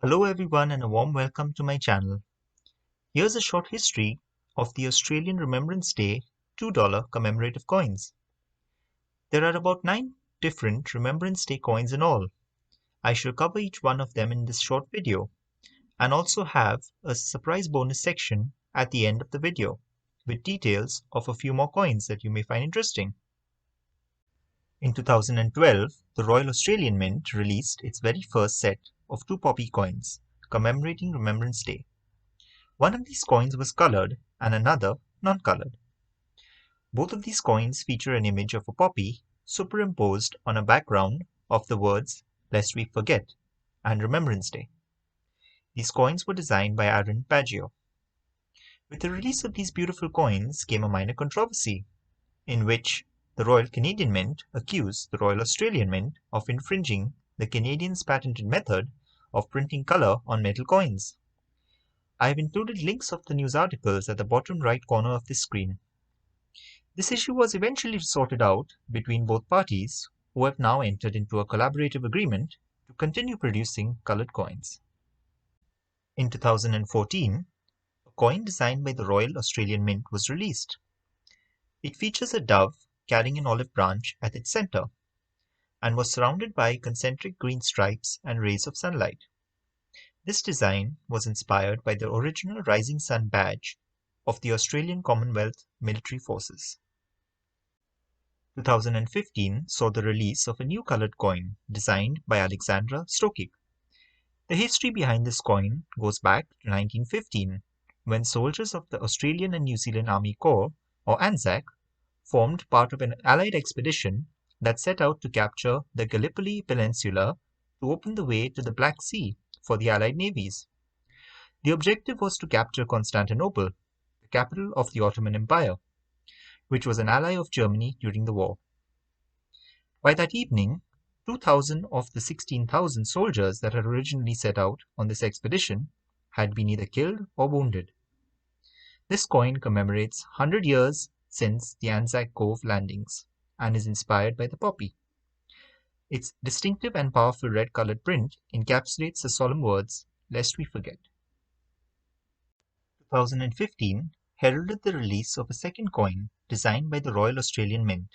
Hello everyone and a warm welcome to my channel. Here's a short history of the Australian Remembrance Day $2 commemorative coins. There are about 9 different Remembrance Day coins in all. I shall cover each one of them in this short video and also have a surprise bonus section at the end of the video with details of a few more coins that you may find interesting. In 2012, the Royal Australian Mint released its very first set of 2 poppy coins commemorating Remembrance Day. One of these coins was colored and another non-colored. Both of these coins feature an image of a poppy superimposed on a background of the words "Lest We Forget" and "Remembrance Day." These coins were designed by Aaron Paggio. With the release of these beautiful coins came a minor controversy, in which the Royal Canadian Mint accused the Royal Australian Mint of infringing the Canadians' patented method of printing color on metal coins. I have included links of the news articles at the bottom right corner of this screen. This issue was eventually sorted out between both parties, who have now entered into a collaborative agreement to continue producing colored coins. In 2014, a coin designed by the Royal Australian Mint was released. It features a dove carrying an olive branch at its center and was surrounded by concentric green stripes and rays of sunlight. This design was inspired by the original Rising Sun badge of the Australian Commonwealth Military Forces. 2015 saw the release of a new colored coin designed by Alexandra Stokic. The history behind this coin goes back to 1915, when soldiers of the Australian and New Zealand Army Corps, or ANZAC, formed part of an Allied expedition that set out to capture the Gallipoli Peninsula to open the way to the Black Sea for the Allied navies. The objective was to capture Constantinople, the capital of the Ottoman Empire, which was an ally of Germany during the war. By that evening, 2,000 of the 16,000 soldiers that had originally set out on this expedition had been either killed or wounded. This coin commemorates 100 years since the Anzac Cove landings and is inspired by the poppy. Its distinctive and powerful red-colored print encapsulates the solemn words, "Lest we forget." 2015 heralded the release of a second coin designed by the Royal Australian Mint.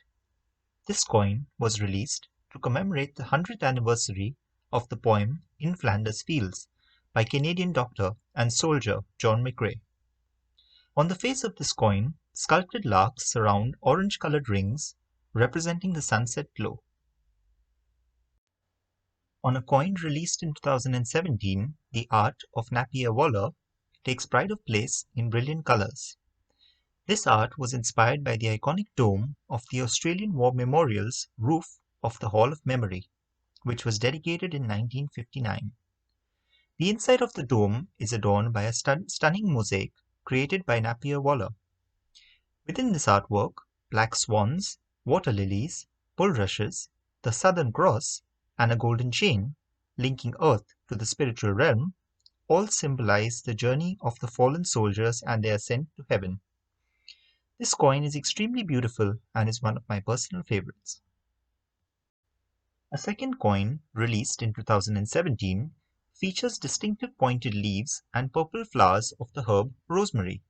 This coin was released to commemorate the 100th anniversary of the poem "In Flanders Fields" by Canadian doctor and soldier John McCrae. On the face of this coin, sculpted larks surround orange-colored rings representing the sunset glow. On a coin released in 2017, the art of Napier Waller takes pride of place in brilliant colors. This art was inspired by the iconic dome of the Australian War Memorial's roof of the Hall of Memory, which was dedicated in 1959. The inside of the dome is adorned by a stunning mosaic created by Napier Waller. Within this artwork, black swans, water lilies, bulrushes, the Southern Cross, and a golden chain, linking Earth to the spiritual realm, all symbolize the journey of the fallen soldiers and their ascent to heaven. This coin is extremely beautiful and is one of my personal favorites. A second coin, released in 2017, features distinctive pointed leaves and purple flowers of the herb rosemary.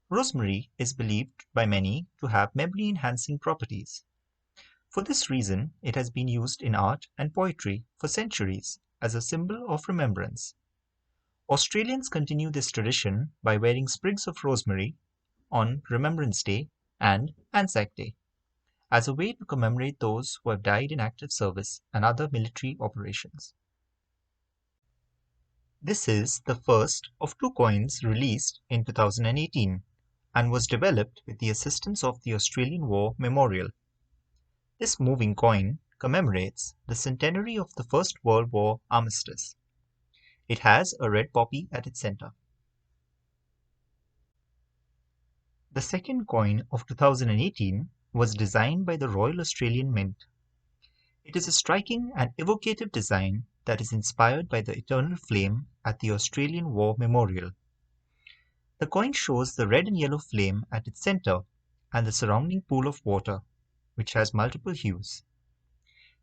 Rosemary is believed by many to have memory-enhancing properties. For this reason, it has been used in art and poetry for centuries as a symbol of remembrance. Australians continue this tradition by wearing sprigs of rosemary on Remembrance Day and Anzac Day, as a way to commemorate those who have died in active service and other military operations. This is the first of 2 coins released in 2018 and was developed with the assistance of the Australian War Memorial. This moving coin commemorates the centenary of the First World War armistice. It has a red poppy at its center. The second coin of 2018 was designed by the Royal Australian Mint. It is a striking and evocative design that is inspired by the eternal flame at the Australian War Memorial. The coin shows the red and yellow flame at its center and the surrounding pool of water, which has multiple hues.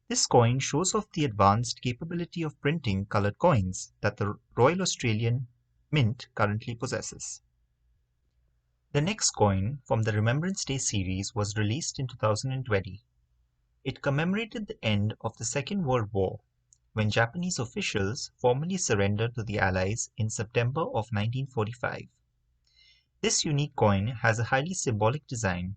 This coin shows off the advanced capability of printing coloured coins that the Royal Australian Mint currently possesses. The next coin from the Remembrance Day series was released in 2020. It commemorated the end of the Second World War, when Japanese officials formally surrendered to the Allies in September of 1945. This unique coin has a highly symbolic design,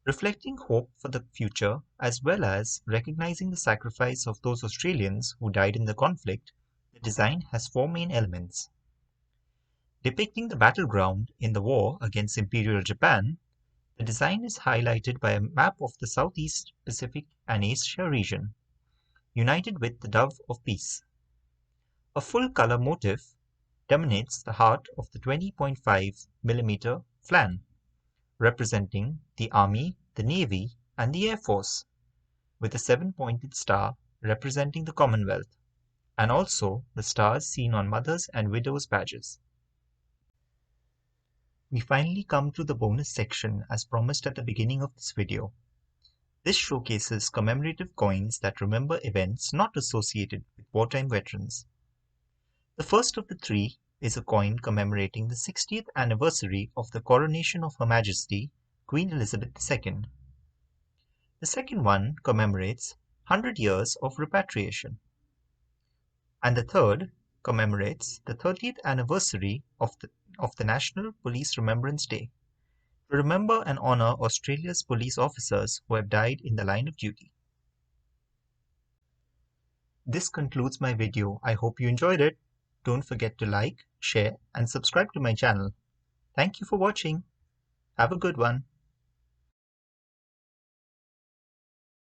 reflecting hope for the future as well as recognizing the sacrifice of those Australians who died in the conflict. The design has four main elements. Depicting the battleground in the war against Imperial Japan, the design is highlighted by a map of the Southeast Pacific and Asia region, united with the Dove of Peace. A full-color motif dominates the heart of the 20.5 mm flan, representing the Army, the Navy, and the Air Force, with a 7-pointed star representing the Commonwealth, and also the stars seen on mothers' and widows' badges. We finally come to the bonus section as promised at the beginning of this video. This showcases commemorative coins that remember events not associated with wartime veterans. The first of the three is a coin commemorating the 60th anniversary of the coronation of Her Majesty Queen Elizabeth II. The second one commemorates 100 years of repatriation. And the third commemorates the 30th anniversary of the National Police Remembrance Day, to remember and honor Australia's police officers who have died in the line of duty. This concludes my video. I hope you enjoyed it. Don't forget to like, share, and subscribe to my channel. Thank you for watching. Have a good one.